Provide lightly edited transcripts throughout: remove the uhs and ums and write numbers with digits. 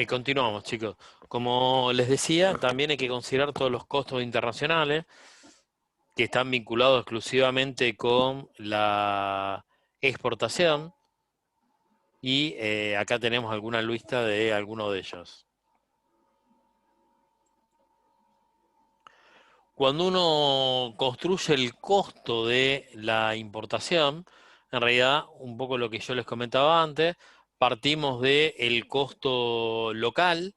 Continuamos, chicos. Como les decía, también hay que considerar todos los costos internacionales que están vinculados exclusivamente con la exportación y acá tenemos alguna lista de algunos de ellos. Cuando uno construye el costo de la importación, en realidad, un poco lo que yo les comentaba antes, partimos del costo local.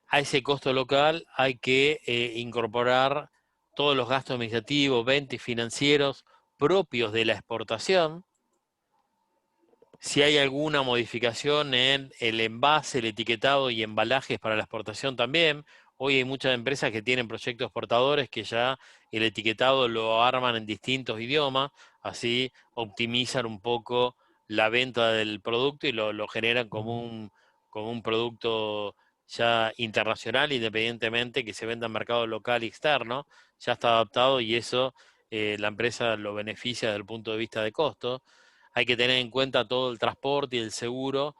A ese costo local hay que incorporar todos los gastos administrativos, ventas y financieros propios de la exportación. Si hay alguna modificación en el envase, el etiquetado y embalajes para la exportación también. Hoy hay muchas empresas que tienen proyectos exportadores que ya el etiquetado lo arman en distintos idiomas, así optimizan un poco la venta del producto y lo generan como un producto ya internacional, independientemente que se venda en mercado local y externo, ya está adaptado y eso la empresa lo beneficia desde el punto de vista de costo. Hay que tener en cuenta todo el transporte y el seguro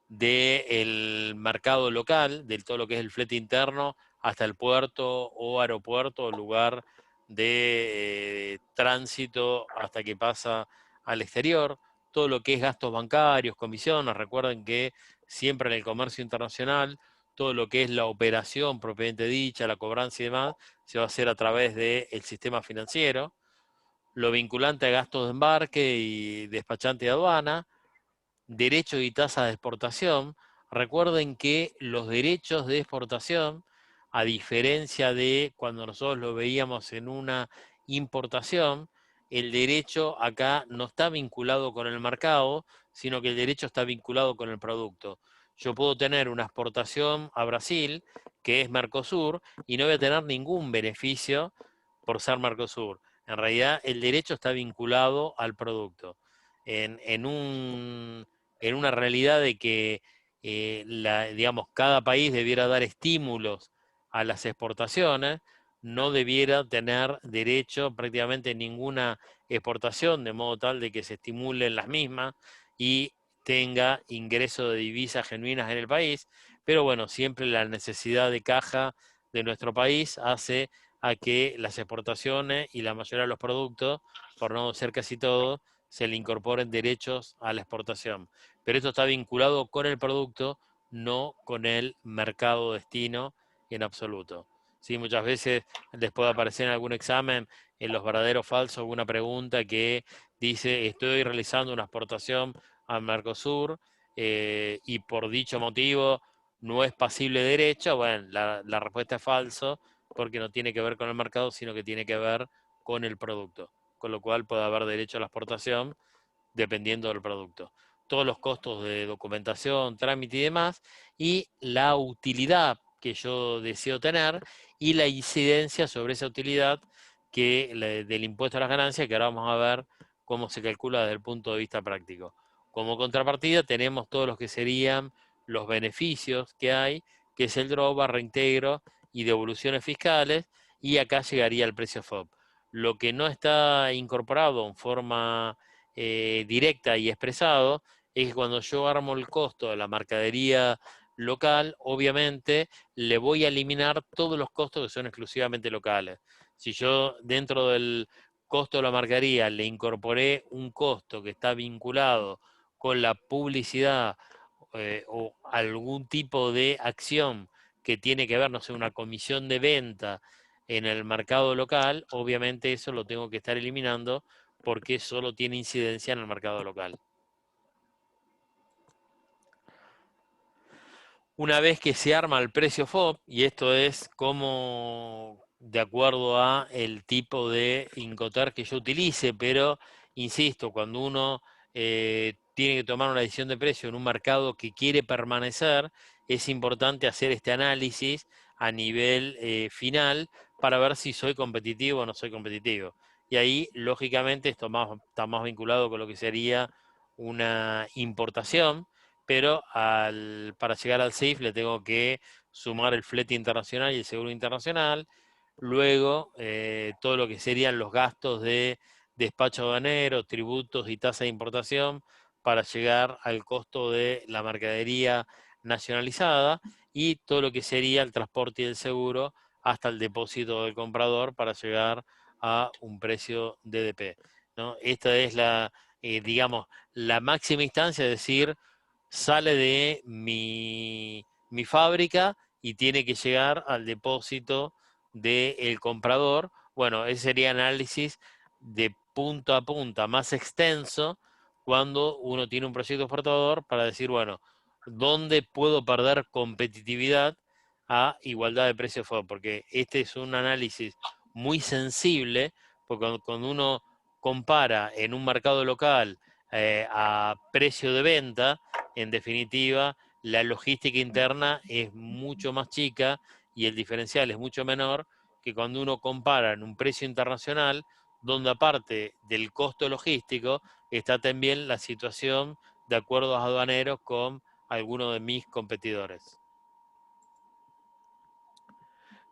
del mercado local, de todo lo que es el flete interno, hasta el puerto o aeropuerto o lugar de tránsito hasta que pasa al exterior. Todo lo que es gastos bancarios, comisiones. Recuerden que siempre en el comercio internacional, todo lo que es la operación propiamente dicha, la cobranza y demás, se va a hacer a través del sistema financiero. Lo vinculante a gastos de embarque y despachante de aduana, derechos y tasas de exportación. Recuerden que los derechos de exportación, a diferencia de cuando nosotros lo veíamos en una importación, el derecho acá no está vinculado con el mercado, sino que el derecho está vinculado con el producto. Yo puedo tener una exportación a Brasil, que es Mercosur, y no voy a tener ningún beneficio por ser Mercosur. En realidad, el derecho está vinculado al producto. En en una realidad de que digamos, cada país debiera dar estímulos a las exportaciones, no debiera tener derecho prácticamente ninguna exportación, de modo tal de que se estimulen las mismas y tenga ingreso de divisas genuinas en el país, pero bueno, siempre la necesidad de caja de nuestro país hace a que las exportaciones y la mayoría de los productos, por no ser casi todo, se le incorporen derechos a la exportación. Pero esto está vinculado con el producto, no con el mercado destino en absoluto. Sí, muchas veces les puede aparecer en algún examen, en los verdaderos falsos, alguna pregunta que dice estoy realizando una exportación al Mercosur y por dicho motivo no es pasible de derecho. Bueno, la respuesta es falso porque no tiene que ver con el mercado, sino que tiene que ver con el producto. Con lo cual puede haber derecho a la exportación dependiendo del producto. Todos los costos de documentación, trámite y demás, y la utilidad que yo deseo tener y la incidencia sobre esa utilidad del impuesto a las ganancias, que ahora vamos a ver cómo se calcula desde el punto de vista práctico. Como contrapartida tenemos todos los que serían los beneficios que hay, que es el drawback, reintegro y devoluciones fiscales, y acá llegaría el precio FOB. Lo que no está incorporado en forma directa y expresado es que cuando yo armo el costo de la mercadería local, obviamente le voy a eliminar todos los costos que son exclusivamente locales. Si yo dentro del costo de la mercadería le incorporé un costo que está vinculado con la publicidad o algún tipo de acción que tiene que ver, no sé, una comisión de venta en el mercado local, obviamente eso lo tengo que estar eliminando porque solo tiene incidencia en el mercado local. Una vez que se arma el precio FOB, y esto es como de acuerdo a el tipo de Incoterm que yo utilice, pero insisto, cuando uno tiene que tomar una decisión de precio en un mercado que quiere permanecer, es importante hacer este análisis a nivel final para ver si soy competitivo o no soy competitivo. Y ahí, lógicamente, esto está más vinculado con lo que sería una importación, pero para llegar al CIF le tengo que sumar el flete internacional y el seguro internacional, luego todo lo que serían los gastos de despacho aduanero, tributos y tasa de importación para llegar al costo de la mercadería nacionalizada y todo lo que sería el transporte y el seguro hasta el depósito del comprador para llegar a un precio DDP, ¿no? Esta es digamos, la máxima instancia, es decir, sale de mi fábrica y tiene que llegar al depósito del comprador. Bueno, ese sería análisis de punta a punta más extenso cuando uno tiene un proyecto exportador para decir, bueno, ¿dónde puedo perder competitividad a igualdad de precio FOB? Porque este es un análisis muy sensible, porque cuando uno compara en un mercado local a precio de venta, en definitiva, la logística interna es mucho más chica y el diferencial es mucho menor que cuando uno compara en un precio internacional, donde aparte del costo logístico está también la situación de acuerdos aduaneros con algunos de mis competidores.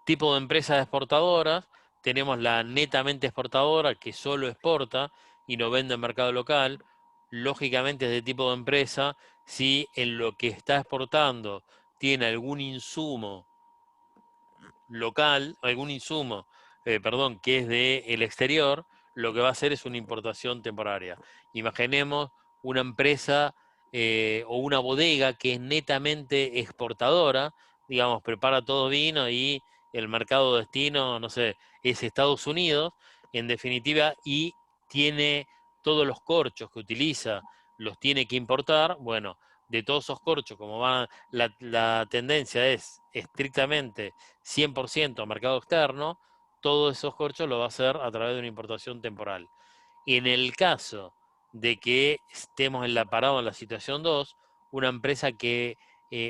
Tipo de empresas exportadoras, tenemos la netamente exportadora que solo exporta y no vende en mercado local. Lógicamente es de tipo de empresa si en lo que está exportando tiene algún insumo local, algún insumo, perdón, que es del exterior, lo que va a hacer es una importación temporaria. Imaginemos una empresa o una bodega que es netamente exportadora, digamos, prepara todo vino y el mercado destino, no sé, es Estados Unidos, en definitiva, y tiene todos los corchos que utiliza, los tiene que importar, bueno, de todos esos corchos, como la tendencia es estrictamente 100% a mercado externo, todos esos corchos lo va a hacer a través de una importación temporal. En el caso de que estemos parado en la situación 2, una empresa que,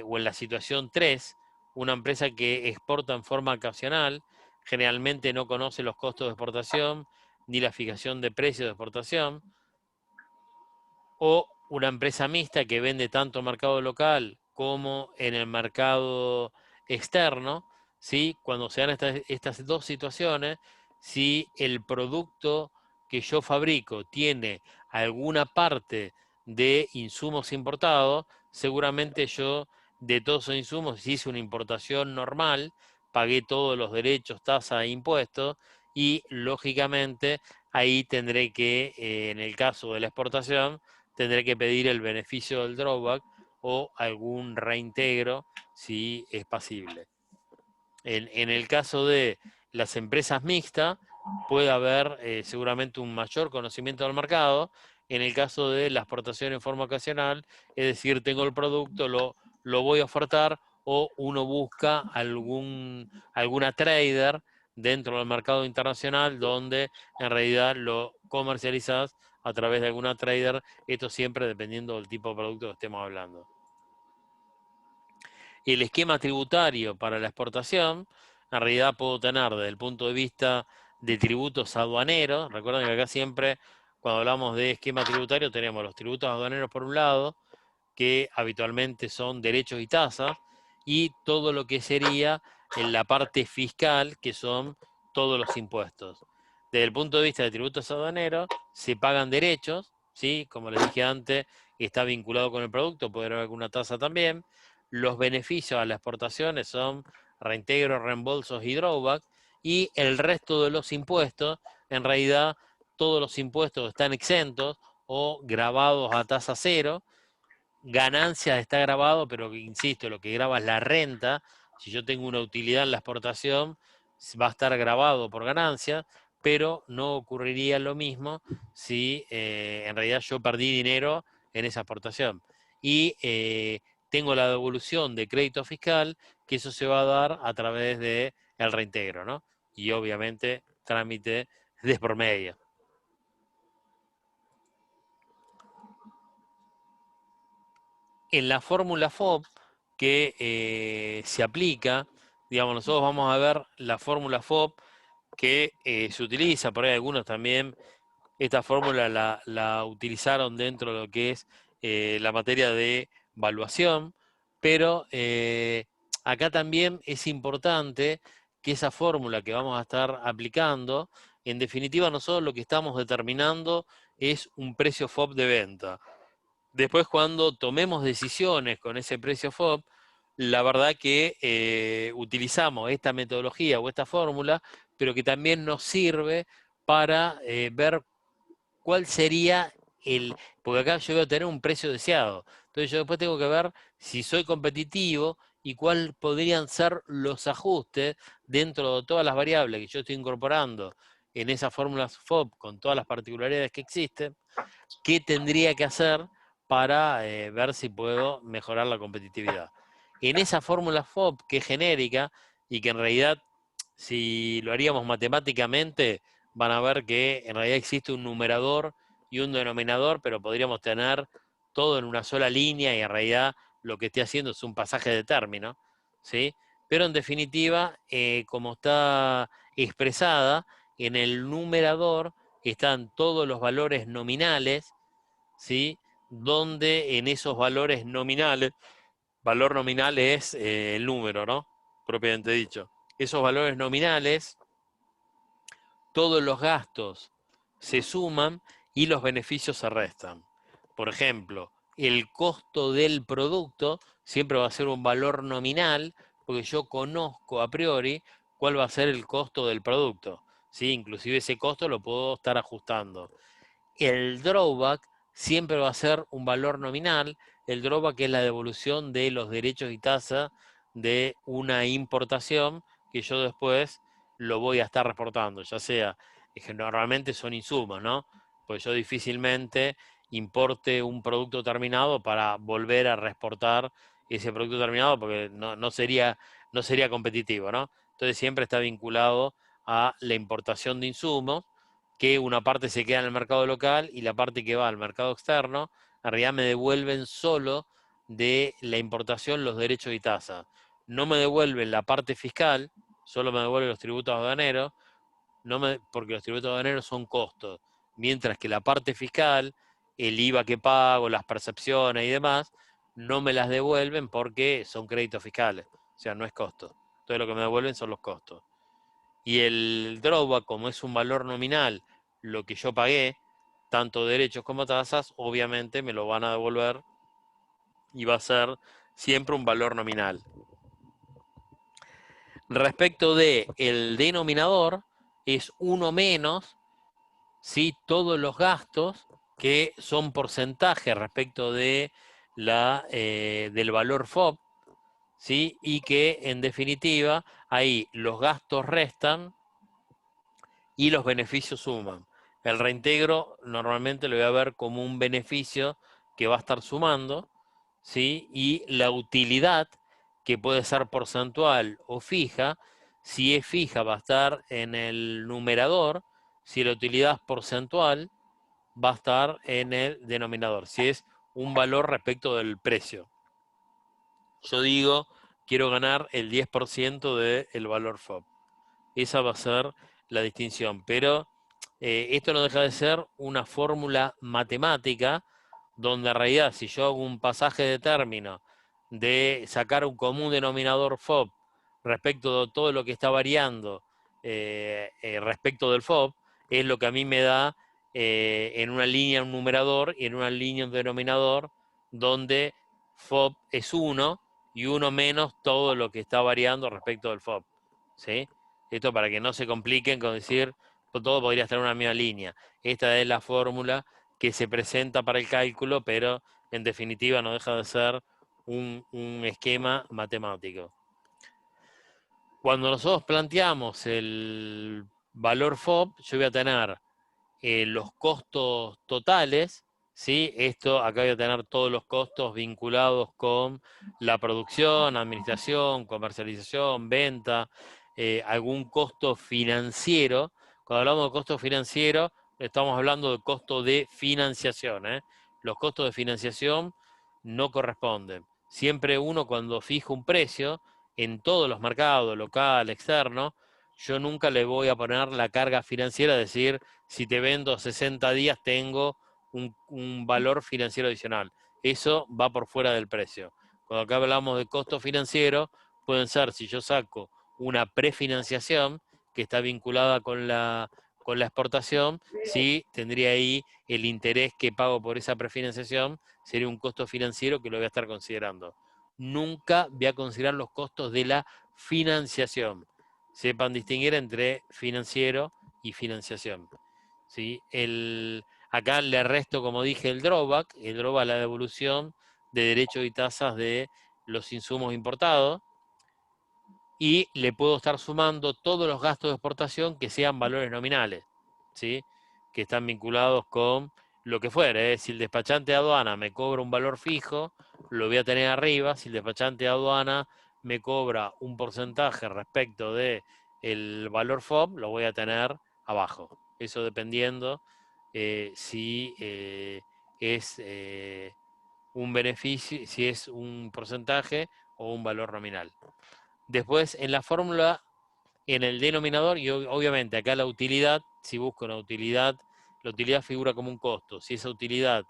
o en la situación 3, una empresa que exporta en forma ocasional, generalmente no conoce los costos de exportación ni la fijación de precios de exportación, o una empresa mixta que vende tanto en mercado local como en el mercado externo, ¿sí? Cuando se dan estas dos situaciones, si el producto que yo fabrico tiene alguna parte de insumos importados, seguramente yo de todos esos insumos, si hice una importación normal, pagué todos los derechos, tasas e impuestos y lógicamente ahí tendré que, en el caso de la exportación, tendré que pedir el beneficio del drawback o algún reintegro si es pasible. En el caso de las empresas mixtas, puede haber seguramente un mayor conocimiento del mercado. En el caso de la exportación en forma ocasional, es decir, tengo el producto, lo voy a ofertar o uno busca alguna trader dentro del mercado internacional donde en realidad lo comercializas a través de alguna trader, esto siempre dependiendo del tipo de producto que estemos hablando. El esquema tributario para la exportación, en realidad puedo tener desde el punto de vista de tributos aduaneros, recuerden que acá siempre cuando hablamos de esquema tributario tenemos los tributos aduaneros por un lado, que habitualmente son derechos y tasas, y todo lo que sería en la parte fiscal, que son todos los impuestos. Desde el punto de vista de tributos aduaneros, se pagan derechos, ¿sí? Como les dije antes, está vinculado con el producto, puede haber alguna tasa también. Los beneficios a las exportaciones son reintegros, reembolsos y drawback, y el resto de los impuestos, en realidad, todos los impuestos están exentos o grabados a tasa cero. Ganancias está grabado, pero insisto, lo que graba es la renta. Si yo tengo una utilidad en la exportación, va a estar grabado por ganancia, pero no ocurriría lo mismo si en realidad yo perdí dinero en esa exportación. Y tengo la devolución de crédito fiscal, que eso se va a dar a través del reintegro, ¿no? Y obviamente trámite de por medio. En la fórmula FOB que se aplica, digamos, nosotros vamos a ver la fórmula FOB que se utiliza, por ahí algunos también esta fórmula la utilizaron dentro de lo que es la materia de evaluación, pero acá también es importante que esa fórmula que vamos a estar aplicando, en definitiva nosotros lo que estamos determinando es un precio FOB de venta. después cuando tomemos decisiones con ese precio FOB, la verdad que utilizamos esta metodología o esta fórmula, pero que también nos sirve para ver cuál sería porque acá yo voy a tener un precio deseado. Entonces yo después tengo que ver si soy competitivo y cuáles podrían ser los ajustes dentro de todas las variables que yo estoy incorporando en esas fórmulas FOB con todas las particularidades que existen, qué tendría que hacer para ver si puedo mejorar la competitividad. En esa fórmula FOB, que es genérica y que en realidad, si lo haríamos matemáticamente, van a ver que en realidad existe un numerador y un denominador, pero podríamos tener todo en una sola línea y en realidad lo que esté haciendo es un pasaje de término, ¿sí? Pero en definitiva, como está expresada, en el numerador están todos los valores nominales, ¿sí? Donde en esos valores nominales, valor nominal es el número, ¿no? Propiamente dicho. Esos valores nominales, todos los gastos se suman y los beneficios se restan. Por ejemplo, el costo del producto siempre va a ser un valor nominal, porque yo conozco a priori cuál va a ser el costo del producto, ¿sí? Inclusive ese costo lo puedo estar ajustando. El drawback siempre va a ser un valor nominal. El drawback es la devolución de los derechos y tasas de una importación que yo después lo voy a estar reportando, ya sea, es que normalmente son insumos, ¿no? Pues yo difícilmente importe un producto terminado para volver a reexportar ese producto terminado porque no sería competitivo, ¿no? Entonces siempre está vinculado a la importación de insumos, que una parte se queda en el mercado local y la parte que va al mercado externo, en realidad me devuelven solo de la importación los derechos y tasas. No me devuelven la parte fiscal, solo me devuelven los tributos aduaneros, porque los tributos aduaneros son costos, mientras que la parte fiscal, el IVA que pago, las percepciones y demás, no me las devuelven porque son créditos fiscales, o sea, no es costo. Entonces lo que me devuelven son los costos. Y el drawback, como es un valor nominal, lo que yo pagué, tanto derechos como tasas, obviamente me lo van a devolver y va a ser siempre un valor nominal. Respecto de el denominador, es uno menos, ¿sí? Todos los gastos que son porcentaje respecto de del valor FOB, ¿sí? Y que en definitiva ahí los gastos restan y los beneficios suman. El reintegro normalmente lo voy a ver como un beneficio que va a estar sumando, ¿sí? Y la utilidad, que puede ser porcentual o fija, si es fija va a estar en el numerador, si la utilidad es porcentual va a estar en el denominador, si es un valor respecto del precio. Yo digo, quiero ganar el 10% del valor FOB. Esa va a ser la distinción, pero esto no deja de ser una fórmula matemática donde en realidad si yo hago un pasaje de término de sacar un común denominador FOB respecto de todo lo que está variando respecto del FOB, es lo que a mí me da en una línea un numerador y en una línea un denominador donde FOB es 1 y 1 menos todo lo que está variando respecto del FOB, ¿sí? Esto para que no se compliquen con decir todo podría estar en una misma línea. Esta es la fórmula que se presenta para el cálculo, pero en definitiva no deja de ser un esquema matemático. Cuando nosotros planteamos el valor FOB, yo voy a tener los costos totales, ¿sí? Esto, acá voy a tener todos los costos vinculados con la producción, administración, comercialización, venta, algún costo financiero. Cuando hablamos de costo financiero, estamos hablando de costo de financiación, ¿eh? Los costos de financiación no corresponden. Siempre uno cuando fija un precio en todos los mercados, local, externo, yo nunca le voy a poner la carga financiera, es decir, si te vendo 60 días tengo un valor financiero adicional. Eso va por fuera del precio. Cuando acá hablamos de costo financiero, pueden ser, si yo saco una prefinanciación que está vinculada con la exportación, sí tendría ahí el interés que pago por esa prefinanciación, sería un costo financiero que lo voy a estar considerando. Nunca voy a considerar los costos de la financiación. Sepan distinguir entre financiero y financiación. ¿Sí? Acá le resto, como dije, el drawback es la devolución de derechos y tasas de los insumos importados, y le puedo estar sumando todos los gastos de exportación que sean valores nominales, ¿sí? Que están vinculados con lo que fuera. Si el despachante de aduana me cobra un valor fijo, lo voy a tener arriba. Si el despachante de aduana me cobra un porcentaje respecto de el valor FOB, lo voy a tener abajo. Eso dependiendo si es un beneficio, si es un porcentaje o un valor nominal. Después, en la fórmula, en el denominador, y obviamente acá la utilidad, si busco una utilidad, la utilidad figura como un costo. Si esa utilidad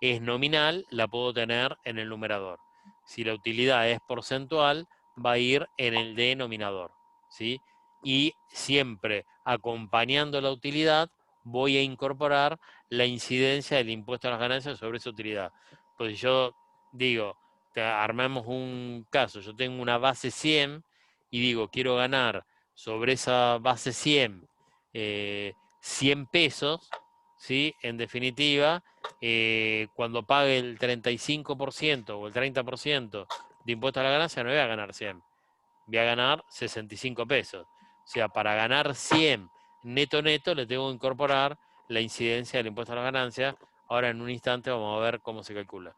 es nominal, la puedo tener en el numerador. Si la utilidad es porcentual, va a ir en el denominador, ¿sí? Y siempre acompañando la utilidad, voy a incorporar la incidencia del impuesto a las ganancias sobre esa utilidad. Pues yo digo, armemos un caso, yo tengo una base 100 y digo, quiero ganar sobre esa base 100, 100 pesos, ¿sí? En definitiva, cuando pague el 35% o el 30% de impuesto a la ganancia, no voy a ganar 100, voy a ganar 65 pesos. O sea, para ganar 100 neto neto, le tengo que incorporar la incidencia del impuesto a la ganancia. Ahora en un instante vamos a ver cómo se calcula.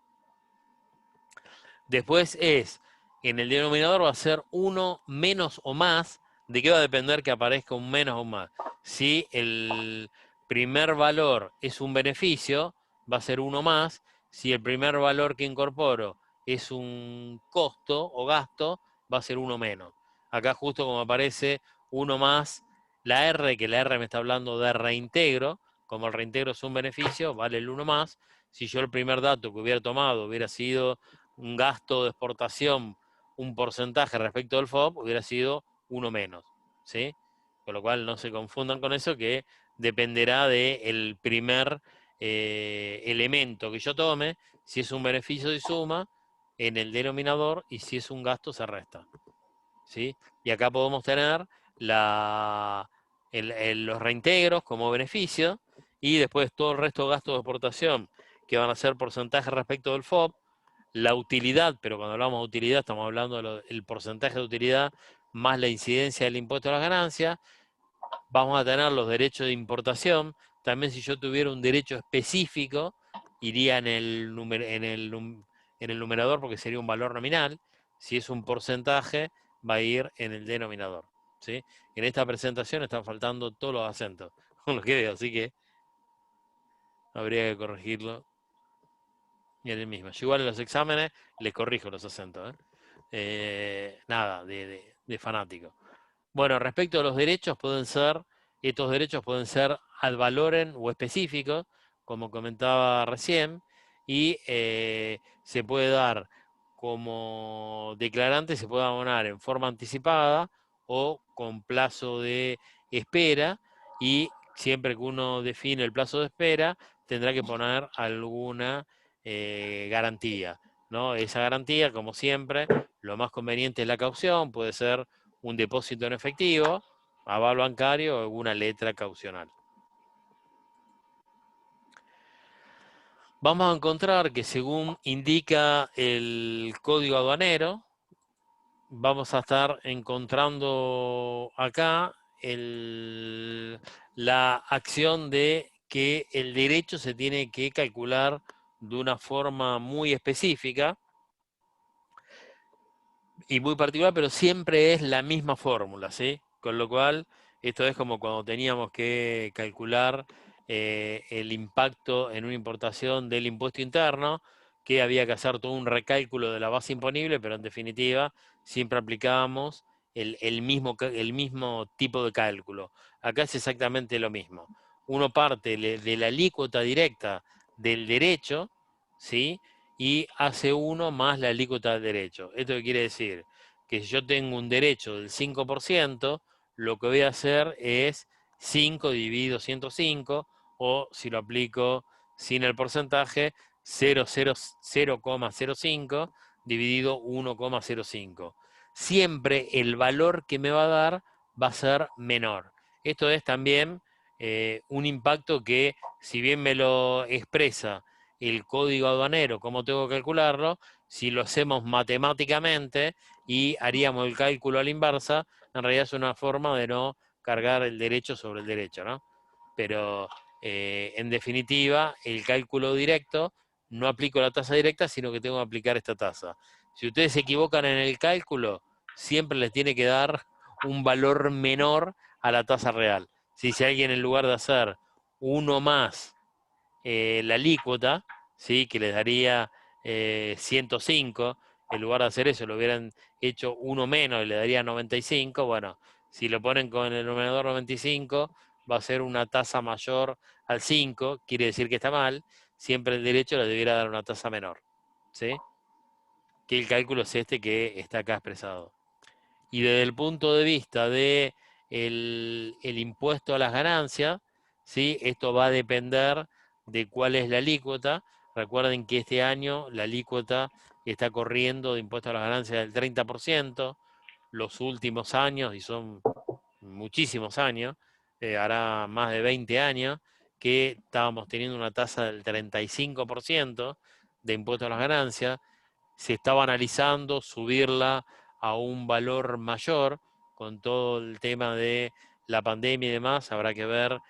Después en el denominador va a ser 1 menos o más. ¿De qué va a depender que aparezca un menos o un más? Si el primer valor es un beneficio, va a ser 1 más. Si el primer valor que incorporo es un costo o gasto, va a ser 1 menos. Acá justo como aparece 1 más la R, que la R me está hablando de reintegro, como el reintegro es un beneficio, vale el 1 más. Si yo el primer dato que hubiera tomado hubiera sido un gasto de exportación, un porcentaje respecto del FOB, hubiera sido 1 menos, ¿sí? Con lo cual no se confundan con eso, que dependerá del primer elemento que yo tome. Si es un beneficio de suma en el denominador, y si es un gasto se resta, ¿sí? Y acá podemos tener los reintegros como beneficio, y después todo el resto de gastos de exportación que van a ser porcentaje respecto del FOB, la utilidad, pero cuando hablamos de utilidad estamos hablando del porcentaje de utilidad más la incidencia del impuesto a las ganancias. Vamos a tener los derechos de importación. También si yo tuviera un derecho específico, iría en el numerador porque sería un valor nominal. Si es un porcentaje, va a ir en el denominador, ¿sí? En esta presentación están faltando todos los acentos, con lo que veo, así que habría que corregirlo. Y en el mismo. Yo igual en los exámenes les corrijo los acentos, nada, de fanático. Bueno, respecto a los derechos, estos derechos pueden ser ad valorem o específicos, como comentaba recién, y se puede dar como declarante, se puede abonar en forma anticipada o con plazo de espera, y siempre que uno define el plazo de espera, tendrá que poner alguna garantía, ¿no? Esa garantía, como siempre, lo más conveniente es la caución, puede ser un depósito en efectivo, aval bancario o alguna letra caucional. Vamos a encontrar que según indica el código aduanero, vamos a estar encontrando acá la acción de que el derecho se tiene que calcular de una forma muy específica y muy particular, pero siempre es la misma fórmula, ¿sí? Con lo cual, esto es como cuando teníamos que calcular el impacto en una importación del impuesto interno, que había que hacer todo un recálculo de la base imponible, pero en definitiva siempre aplicábamos el mismo tipo de cálculo. Acá es exactamente lo mismo. Uno parte de la alícuota directa del derecho, ¿sí? Y hace uno más la alícuota del derecho. ¿Esto qué quiere decir? Que si yo tengo un derecho del 5%, lo que voy a hacer es 5 dividido 105, o si lo aplico sin el porcentaje, 0,05 dividido 1,05. Siempre el valor que me va a dar va a ser menor. Esto es también un impacto que, si bien me lo expresa el código aduanero, cómo tengo que calcularlo, si lo hacemos matemáticamente y haríamos el cálculo a la inversa, en realidad es una forma de no cargar el derecho sobre el derecho, ¿no? Pero en definitiva, el cálculo directo, no aplico la tasa directa, sino que tengo que aplicar esta tasa. Si ustedes se equivocan en el cálculo, siempre les tiene que dar un valor menor a la tasa real. Si alguien, en lugar de hacer 1 más la alícuota, ¿sí?, que les daría 105, en lugar de hacer eso, lo hubieran hecho 1 menos y le daría 95, bueno, si lo ponen con el denominador 95, va a ser una tasa mayor al 5, quiere decir que está mal, siempre el derecho le debiera dar una tasa menor, ¿sí? Que el cálculo es este que está acá expresado. Y desde el punto de vista de el impuesto a las ganancias, ¿sí?, esto va a depender de cuál es la alícuota. Recuerden que este año la alícuota está corriendo de impuesto a las ganancias del 30%. Los últimos años, y son muchísimos años, hará más de 20 años, que estábamos teniendo una tasa del 35% de impuesto a las ganancias. Se estaba analizando subirla a un valor mayor con todo el tema de la pandemia y demás. Habrá que ver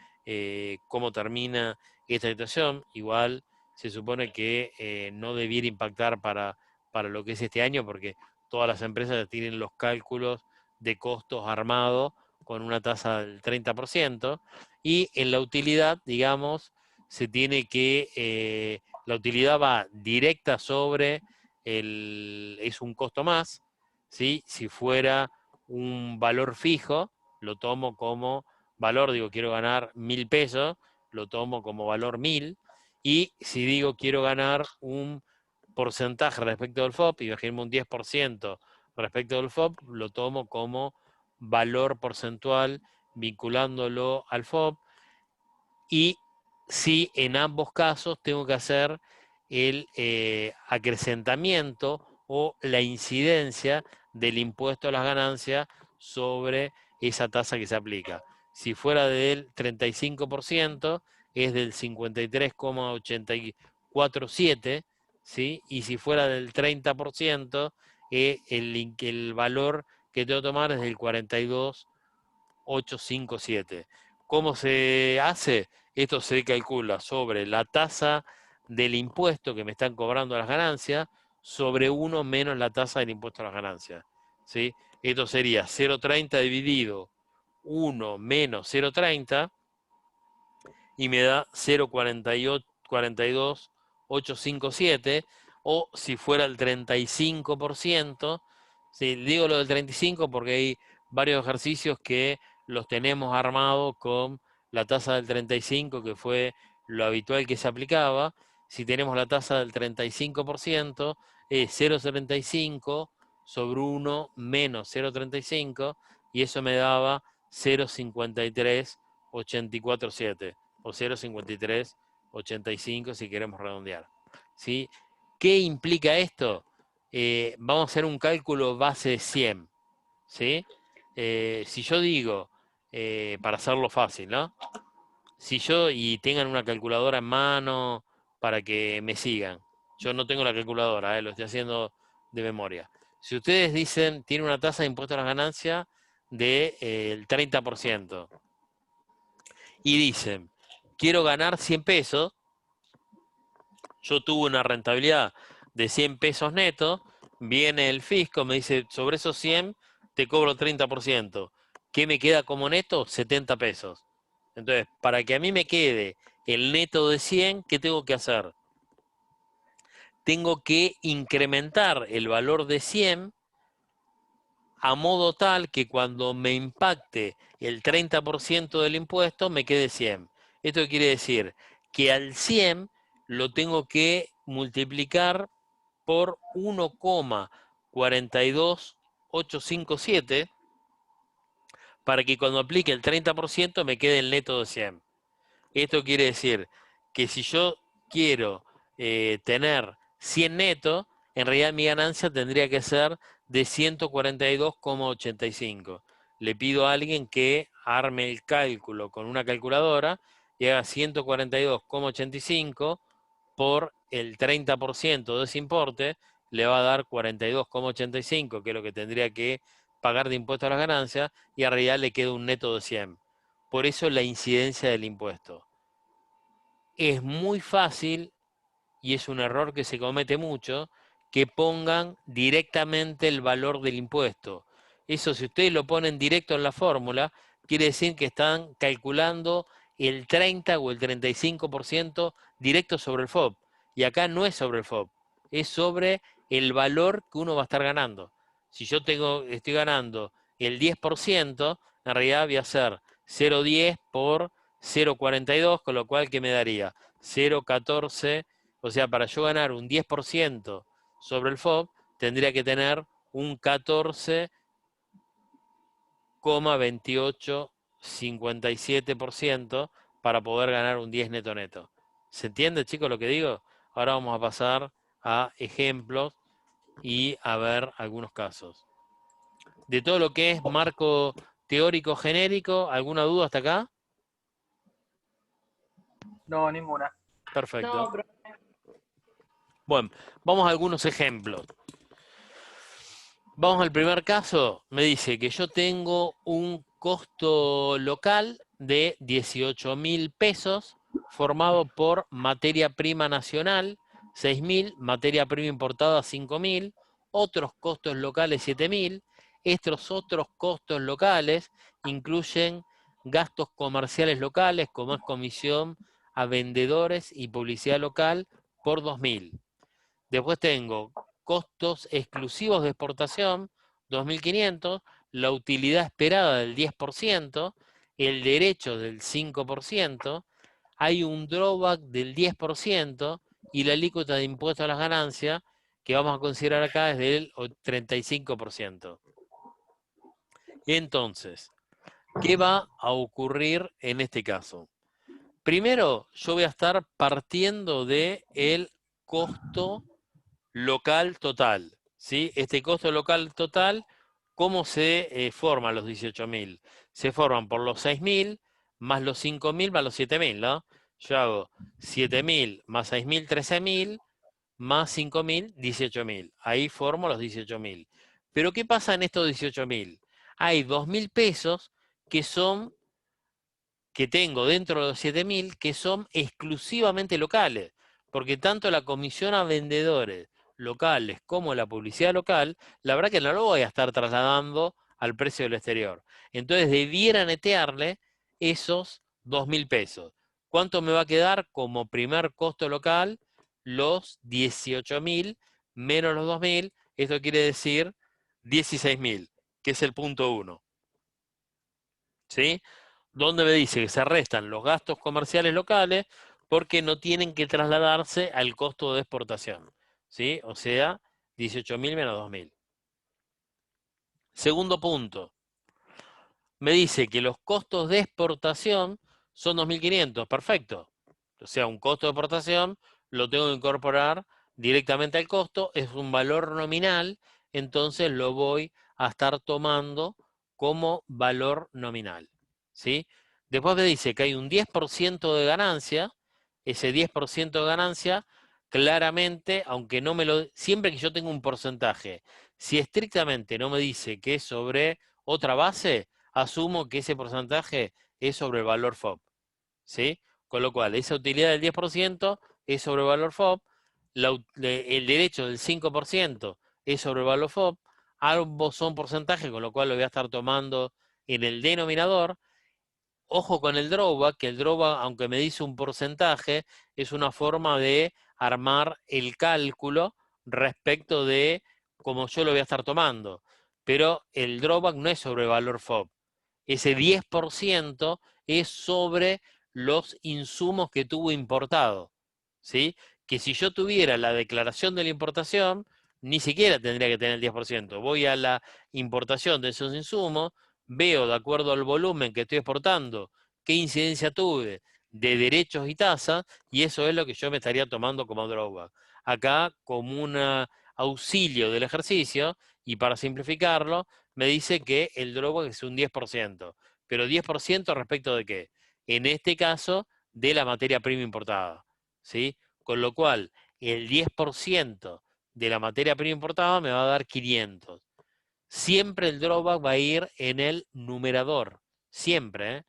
cómo termina esta situación. Igual se supone que no debiera impactar para lo que es este año, porque todas las empresas tienen los cálculos de costos armados con una tasa del 30%, y en la utilidad, digamos, se tiene que, la utilidad va directa sobre es un costo más, ¿sí? Si fuera un valor fijo, lo tomo como valor, digo, quiero ganar 1.000 pesos, lo tomo como valor 1.000, y si digo quiero ganar un porcentaje respecto del FOB, imaginemos un 10% respecto del FOB, lo tomo como valor porcentual vinculándolo al FOB, y si en ambos casos tengo que hacer el acrecentamiento o la incidencia del impuesto a las ganancias sobre esa tasa que se aplica. Si fuera del 35%, es del 53,847, ¿sí? Y si fuera del 30%, el valor que tengo que tomar es del 42,857. ¿Cómo se hace? Esto se calcula sobre la tasa del impuesto que me están cobrando las ganancias sobre 1 menos la tasa del impuesto a las ganancias, ¿sí? Esto sería 0,30 dividido 1 menos 0,30 y me da 0,42857, o si fuera el 35%, ¿sí? Digo lo del 35 porque hay varios ejercicios que los tenemos armados con la tasa del 35, que fue lo habitual que se aplicaba. Si tenemos la tasa del 35%, es 0,75 sobre 1 menos 0,35, y eso me daba 0,53847, o 0,5385 si queremos redondear, ¿sí? ¿Qué implica esto? Vamos a hacer un cálculo base de 100, ¿sí? Si yo digo, para hacerlo fácil, ¿no? Si yo, y tengan una calculadora en mano para que me sigan, yo no tengo la calculadora, lo estoy haciendo de memoria. Si ustedes dicen, tiene una tasa de impuesto a las ganancias del 30%, y dicen, quiero ganar 100 pesos, yo tuve una rentabilidad de 100 pesos netos, viene el fisco, me dice, sobre esos 100 te cobro 30%. ¿Qué me queda como neto? 70 pesos. Entonces, para que a mí me quede el neto de 100, ¿qué tengo que hacer? Tengo que incrementar el valor de 100 a modo tal que cuando me impacte el 30% del impuesto me quede 100. Esto quiere decir que al 100 lo tengo que multiplicar por 1,42857 para que cuando aplique el 30% me quede el neto de 100. Esto quiere decir que si yo quiero tener 100 neto, en realidad mi ganancia tendría que ser de 142,85. Le pido a alguien que arme el cálculo con una calculadora y haga 142,85 por el 30% de ese importe, le va a dar 42,85, que es lo que tendría que pagar de impuesto a las ganancias, y en realidad le queda un neto de 100. Por eso la incidencia del impuesto. Es muy fácil, y es un error que se comete mucho, que pongan directamente el valor del impuesto. Eso, si ustedes lo ponen directo en la fórmula, quiere decir que están calculando el 30 o el 35% directo sobre el FOB. Y acá no es sobre el FOB, es sobre el valor que uno va a estar ganando. Si yo estoy ganando el 10%, en realidad voy a hacer 0,10 por 0,42, con lo cual, ¿qué me daría? 0,14. O sea, para yo ganar un 10% sobre el FOB, tendría que tener un 14,2857% para poder ganar un 10 neto neto. ¿Se entiende, chicos, lo que digo? Ahora vamos a pasar a ejemplos y a ver algunos casos. De todo lo que es marco teórico genérico, ¿alguna duda hasta acá? No, ninguna. Perfecto. No, pero Bueno, vamos a algunos ejemplos. Vamos al primer caso. Me dice que yo tengo un costo local de 18.000 pesos formado por materia prima nacional, 6.000, materia prima importada, 5.000, otros costos locales, 7.000. Estos otros costos locales incluyen gastos comerciales locales, como es comisión a vendedores y publicidad local, por 2.000. Después tengo costos exclusivos de exportación, 2.500, la utilidad esperada del 10%, el derecho del 5%, hay un drawback del 10% y la alícuota de impuesto a las ganancias, que vamos a considerar acá, es del 35%. Entonces, ¿qué va a ocurrir en este caso? Primero, yo voy a estar partiendo del costo local total, ¿sí? Este costo local total, ¿cómo se forman los 18.000? Se forman por los 6.000 más los 5.000 más los 7.000, ¿no? Yo hago 7.000 más 6.000, 13.000 más 5.000, 18.000. Ahí formo los 18.000. Pero ¿qué pasa en estos 18.000? Hay 2.000 pesos que son que tengo dentro de los 7.000 que son exclusivamente locales, porque tanto la comisión a vendedores locales como la publicidad local, la verdad que no lo voy a estar trasladando al precio del exterior. Entonces debiera netearle esos 2.000 pesos. ¿Cuánto me va a quedar como primer costo local? Los 18.000 menos los 2.000, esto quiere decir 16.000, que es el punto 1. ¿Sí? Donde me dice que se restan los gastos comerciales locales porque no tienen que trasladarse al costo de exportación, ¿sí? O sea, 18.000 menos 2.000. Segundo punto, me dice que los costos de exportación son 2.500, perfecto. O sea, un costo de exportación lo tengo que incorporar directamente al costo, es un valor nominal, entonces lo voy a estar tomando como valor nominal, ¿sí? Después me dice que hay un 10% de ganancia, ese 10% de ganancia, claramente, aunque no me lo... Siempre que yo tengo un porcentaje, si estrictamente no me dice que es sobre otra base, asumo que ese porcentaje es sobre el valor FOB, ¿sí? Con lo cual, esa utilidad del 10% es sobre el valor FOB, el derecho del 5% es sobre el valor FOB, ambos son porcentajes, con lo cual lo voy a estar tomando en el denominador. Ojo con el drawback, que el drawback, aunque me dice un porcentaje, es una forma de armar el cálculo respecto de cómo yo lo voy a estar tomando. Pero el drawback no es sobre el valor FOB. Ese 10% es sobre los insumos que tuvo importado, ¿sí? Que si yo tuviera la declaración de la importación, ni siquiera tendría que tener el 10%. Voy a la importación de esos insumos, veo de acuerdo al volumen que estoy exportando, qué incidencia tuve de derechos y tasas, y eso es lo que yo me estaría tomando como drawback. Acá, como un auxilio del ejercicio, y para simplificarlo, me dice que el drawback es un 10%. ¿Pero 10% respecto de qué? En este caso, de la materia prima importada, ¿sí? Con lo cual, el 10% de la materia prima importada me va a dar 500. Siempre el drawback va a ir en el numerador, siempre, ¿eh?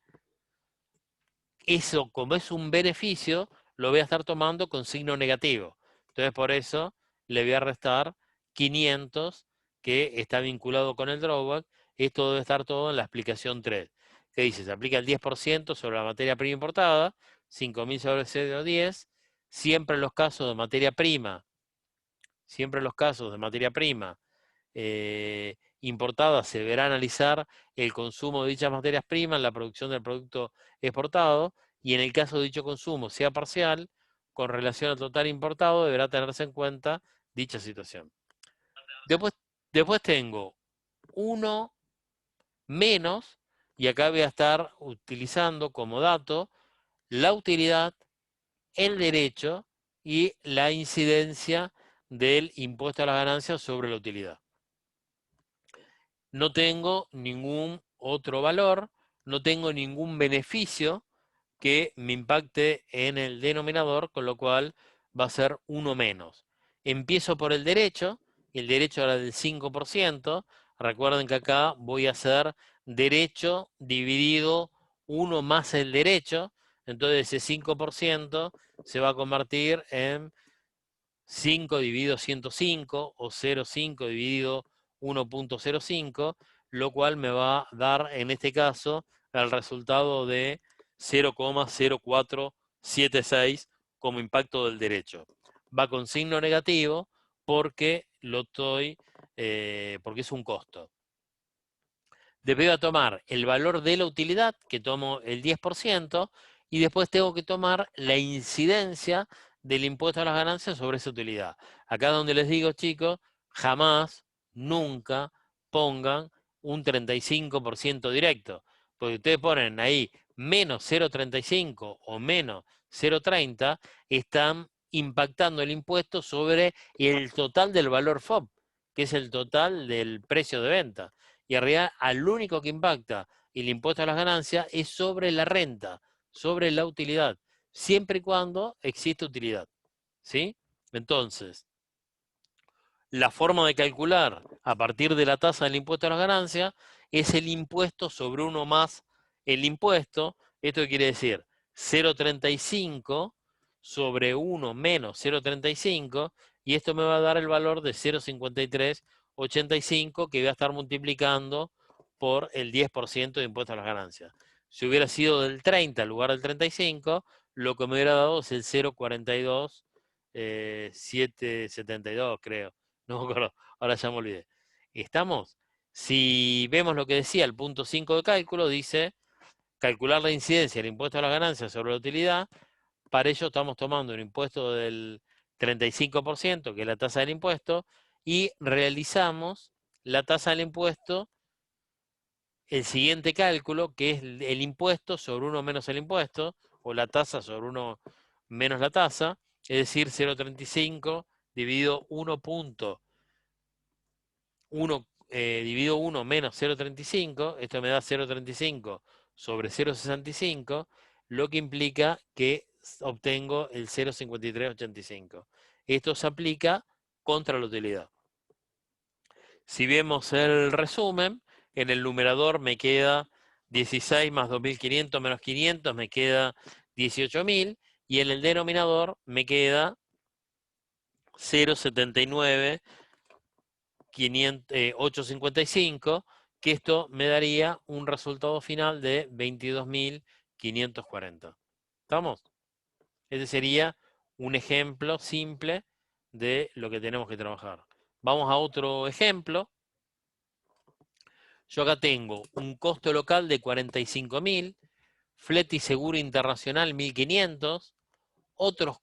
Eso, como es un beneficio, lo voy a estar tomando con signo negativo. Entonces, por eso le voy a restar 500, que está vinculado con el drawback. Esto debe estar todo en la explicación 3. ¿Qué dice? Se aplica el 10% sobre la materia prima importada, 5.000 sobre 0,10. Siempre en los casos de materia prima, siempre en los casos de materia prima importada, se deberá analizar el consumo de dichas materias primas en la producción del producto exportado, y en el caso de dicho consumo sea parcial, con relación al total importado, deberá tenerse en cuenta dicha situación. Después tengo 1 menos, y acá voy a estar utilizando como dato la utilidad, el derecho y la incidencia del impuesto a las ganancias sobre la utilidad. No tengo ningún otro valor, no tengo ningún beneficio que me impacte en el denominador, con lo cual va a ser 1 menos. Empiezo por el derecho, y el derecho era del 5%. Recuerden que acá voy a hacer derecho dividido 1 más el derecho, entonces ese 5% se va a convertir en 5 dividido 105 o 0,5 dividido 1.05, lo cual me va a dar en este caso el resultado de 0,0476 como impacto del derecho. Va con signo negativo porque porque es un costo. Después voy a tomar el valor de la utilidad, que tomo el 10%, y después tengo que tomar la incidencia del impuesto a las ganancias sobre esa utilidad. Acá donde les digo, chicos, jamás, nunca pongan un 35% directo, porque ustedes ponen ahí menos 0,35 o menos 0,30, están impactando el impuesto sobre el total del valor FOB, que es el total del precio de venta. Y en realidad al único que impacta el impuesto a las ganancias es sobre la renta, sobre la utilidad, siempre y cuando existe utilidad, ¿sí? Entonces, la forma de calcular a partir de la tasa del impuesto a las ganancias es el impuesto sobre 1 más el impuesto. Esto quiere decir 0,35 sobre 1 menos 0,35, y esto me va a dar el valor de 0,5385, que voy a estar multiplicando por el 10% de impuesto a las ganancias. Si hubiera sido del 30 en lugar del 35, lo que me hubiera dado es el 0,42, 772, creo. No me acuerdo, ahora ya me olvidé. ¿Estamos? Si vemos lo que decía el punto 5 de cálculo, dice calcular la incidencia del impuesto a las ganancias sobre la utilidad. Para ello estamos tomando un impuesto del 35%, que es la tasa del impuesto, y realizamos la tasa del impuesto, el siguiente cálculo, que es el impuesto sobre 1 menos el impuesto, o la tasa sobre 1 menos la tasa, es decir, 0,35 dividido 1 dividido 1 menos 0,35, esto me da 0,35 sobre 0,65, lo que implica que obtengo el 0,5385. Esto se aplica contra la utilidad. Si vemos el resumen, en el numerador me queda 16 más 2.500 menos 500, me queda 18.000, y en el denominador me queda 0,79 855, que esto me daría un resultado final de 22.540. ¿Estamos? Este sería un ejemplo simple de lo que tenemos que trabajar. Vamos a otro ejemplo. Yo acá tengo un costo local de 45.000, flete y seguro internacional 1.500, otros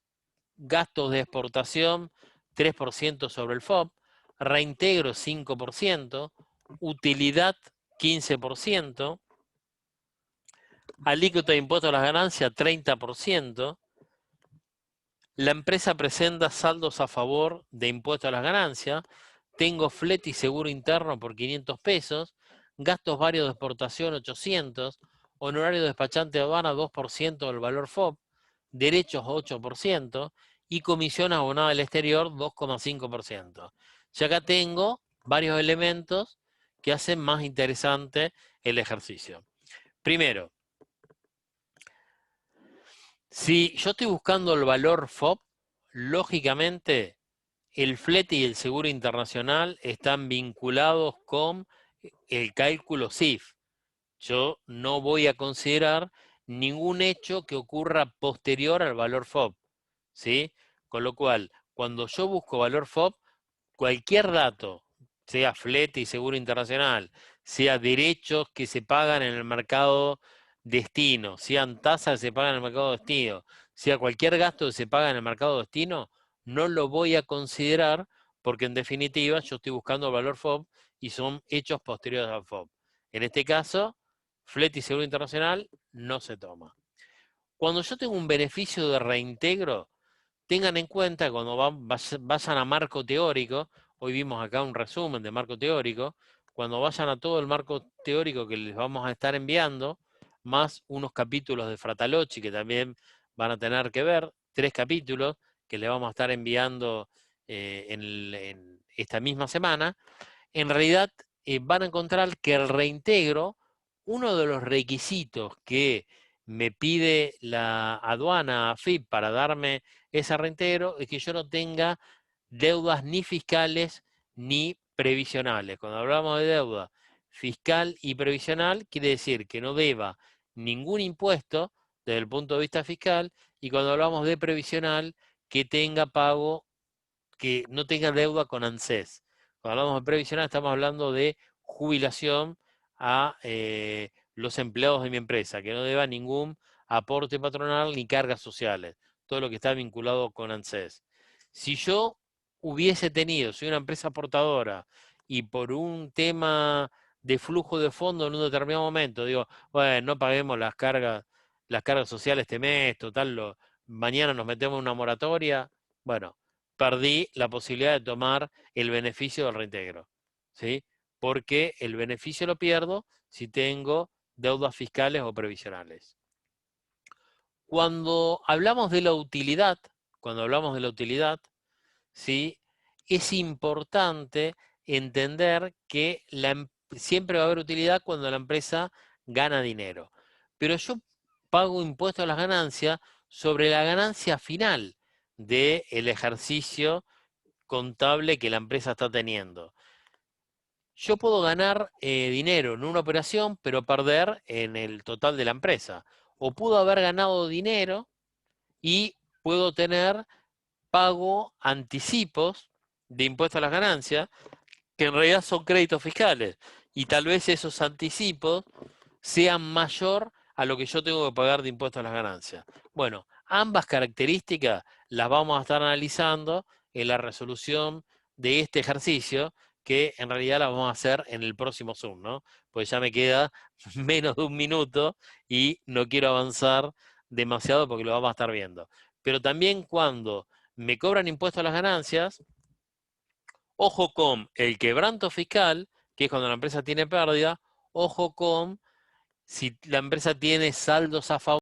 gastos de exportación 3% sobre el FOB, reintegro 5%, utilidad 15%, alícuota de impuesto a las ganancias 30%, la empresa presenta saldos a favor de impuesto a las ganancias, tengo flete y seguro interno por 500 pesos, gastos varios de exportación 800, honorario de despachante de aduana 2% del valor FOB, derechos 8% y comisión abonada del exterior 2,5%. Ya acá tengo varios elementos que hacen más interesante el ejercicio. Primero, si yo estoy buscando el valor FOB, lógicamente el flete y el seguro internacional están vinculados con el cálculo CIF. Yo no voy a considerar ningún hecho que ocurra posterior al valor FOB, ¿sí? Con lo cual, cuando yo busco valor FOB, cualquier dato, sea flete y seguro internacional, sea derechos que se pagan en el mercado destino, sean tasas que se pagan en el mercado destino, sea cualquier gasto que se paga en el mercado destino, no lo voy a considerar porque en definitiva yo estoy buscando el valor FOB y son hechos posteriores al FOB. En este caso, flete y seguro internacional no se toma. Cuando yo tengo un beneficio de reintegro, tengan en cuenta cuando vayan a marco teórico, hoy vimos acá un resumen de marco teórico, cuando vayan a todo el marco teórico que les vamos a estar enviando, más unos capítulos de Fratalocci que también van a tener que ver, 3 capítulos que les vamos a estar enviando en esta misma semana, en realidad van a encontrar que el reintegro, uno de los requisitos que me pide la aduana AFIP para darme ese reintegro es que yo no tenga deudas ni fiscales ni previsionales. Cuando hablamos de deuda fiscal y previsional, quiere decir que no deba ningún impuesto desde el punto de vista fiscal, y cuando hablamos de previsional, que tenga pago, que no tenga deuda con ANSES. Cuando hablamos de previsional estamos hablando de jubilación a los empleados de mi empresa, que no deba ningún aporte patronal ni cargas sociales, todo lo que está vinculado con ANSES. Si yo hubiese tenido, soy una empresa aportadora y por un tema de flujo de fondo en un determinado momento, digo, bueno, no paguemos las cargas sociales este mes, total, mañana nos metemos en una moratoria, bueno, perdí la posibilidad de tomar el beneficio del reintegro, ¿sí? Porque el beneficio lo pierdo si tengo deudas fiscales o previsionales. Cuando hablamos de la utilidad, ¿sí? Es importante entender que siempre va a haber utilidad cuando la empresa gana dinero. Pero yo pago impuesto a las ganancias sobre la ganancia final del ejercicio contable que la empresa está teniendo. Yo puedo ganar dinero en una operación, pero perder en el total de la empresa. O puedo haber ganado dinero y puedo tener pago anticipos de impuesto a las ganancias, que en realidad son créditos fiscales. Y tal vez esos anticipos sean mayor a lo que yo tengo que pagar de impuesto a las ganancias. Bueno, ambas características las vamos a estar analizando en la resolución de este ejercicio, que en realidad la vamos a hacer en el próximo Zoom, ¿no? Pues ya me queda menos de un minuto y no quiero avanzar demasiado porque lo vamos a estar viendo. Pero también cuando me cobran impuestos a las ganancias, ojo con el quebranto fiscal, que es cuando la empresa tiene pérdida, ojo con si la empresa tiene saldos a favor